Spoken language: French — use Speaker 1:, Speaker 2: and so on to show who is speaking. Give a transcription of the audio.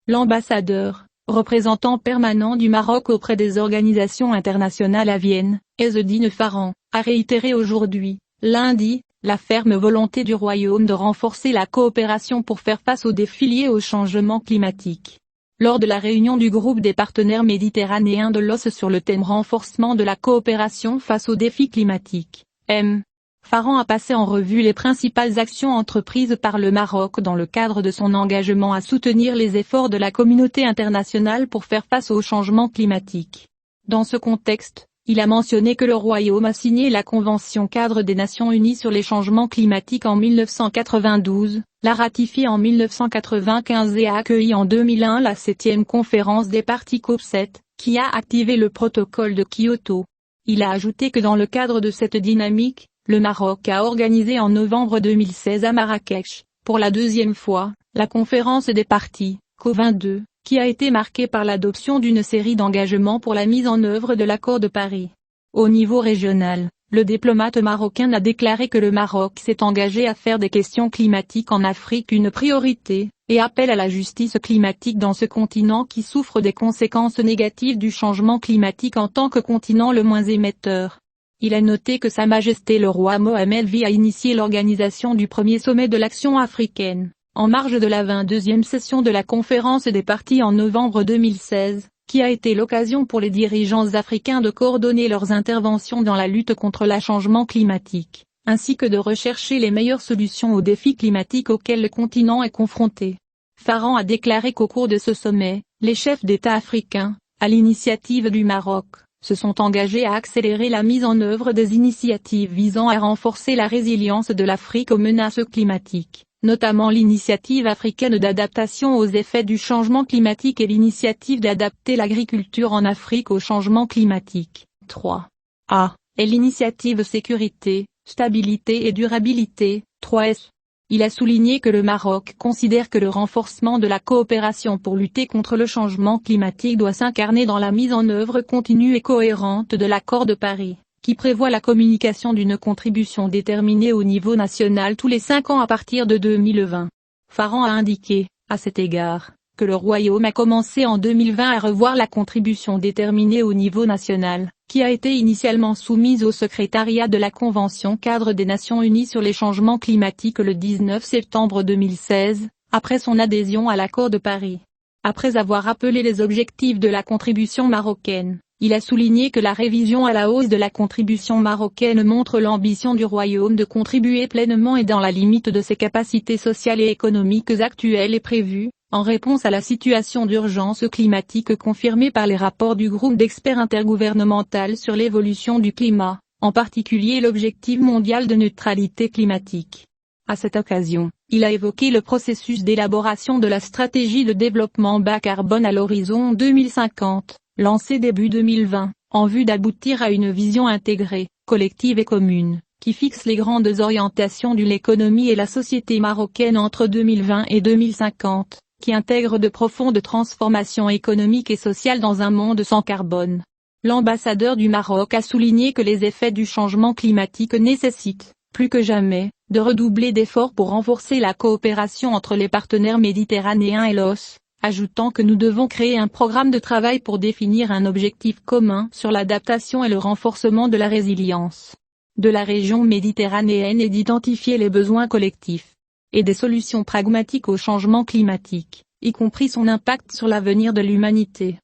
Speaker 1: L'ambassadeur, représentant permanent du Maroc auprès des organisations internationales à Vienne, Ezzedine Farhan, a réitéré aujourd'hui, lundi, la ferme volonté du Royaume de renforcer la coopération pour faire face aux défis liés au changement climatique. Lors de la réunion du groupe des partenaires méditerranéens de l'OSCE sur le thème renforcement de la coopération face aux défis climatiques, Farhan a passé en revue les principales actions entreprises par le Maroc dans le cadre de son engagement à soutenir les efforts de la communauté internationale pour faire face au changement climatique. Dans ce contexte, il a mentionné que le Royaume a signé la Convention cadre des Nations Unies sur les changements climatiques en 1992, l'a ratifiée en 1995 et a accueilli en 2001 la 7e conférence des parties COP7, qui a activé le protocole de Kyoto. Il a ajouté que dans le cadre de cette dynamique, le Maroc a organisé en novembre 2016 à Marrakech, pour la deuxième fois, la conférence des parties, COP22, qui a été marquée par l'adoption d'une série d'engagements pour la mise en œuvre de l'accord de Paris. Au niveau régional, le diplomate marocain a déclaré que le Maroc s'est engagé à faire des questions climatiques en Afrique une priorité, et appelle à la justice climatique dans ce continent qui souffre des conséquences négatives du changement climatique en tant que continent le moins émetteur. Il a noté que Sa Majesté le roi Mohammed V a initié l'organisation du premier sommet de l'action africaine, en marge de la 22e session de la conférence des parties en novembre 2016, qui a été l'occasion pour les dirigeants africains de coordonner leurs interventions dans la lutte contre le changement climatique, ainsi que de rechercher les meilleures solutions aux défis climatiques auxquels le continent est confronté. Farhan a déclaré qu'au cours de ce sommet, les chefs d'État africains, à l'initiative du Maroc, se sont engagés à accélérer la mise en œuvre des initiatives visant à renforcer la résilience de l'Afrique aux menaces climatiques, notamment l'initiative africaine d'adaptation aux effets du changement climatique et l'initiative d'adapter l'agriculture en Afrique au changement climatique. 3A, et l'initiative sécurité, stabilité et durabilité, 3S. Il a souligné que le Maroc considère que le renforcement de la coopération pour lutter contre le changement climatique doit s'incarner dans la mise en œuvre continue et cohérente de l'accord de Paris, qui prévoit la communication d'une contribution déterminée au niveau national tous les 5 ans à partir de 2020. Farhan a indiqué, à cet égard, que le Royaume a commencé en 2020 à revoir la contribution déterminée au niveau national, qui a été initialement soumise au secrétariat de la Convention cadre des Nations Unies sur les changements climatiques le 19 septembre 2016, après son adhésion à l'accord de Paris. Après avoir rappelé les objectifs de la contribution marocaine, il a souligné que la révision à la hausse de la contribution marocaine montre l'ambition du Royaume de contribuer pleinement et dans la limite de ses capacités sociales et économiques actuelles et prévues, en réponse à la situation d'urgence climatique confirmée par les rapports du groupe d'experts intergouvernemental sur l'évolution du climat, en particulier l'objectif mondial de neutralité climatique. À cette occasion, il a évoqué le processus d'élaboration de la stratégie de développement bas carbone à l'horizon 2050, lancée début 2020, en vue d'aboutir à une vision intégrée, collective et commune, qui fixe les grandes orientations de l'économie et la société marocaine entre 2020 et 2050. Qui intègre de profondes transformations économiques et sociales dans un monde sans carbone. L'ambassadeur du Maroc a souligné que les effets du changement climatique nécessitent, plus que jamais, de redoubler d'efforts pour renforcer la coopération entre les partenaires méditerranéens et l'OSCE, ajoutant que nous devons créer un programme de travail pour définir un objectif commun sur l'adaptation et le renforcement de la résilience de la région méditerranéenne et d'identifier les besoins collectifs et des solutions pragmatiques au changement climatique, y compris son impact sur l'avenir de l'humanité.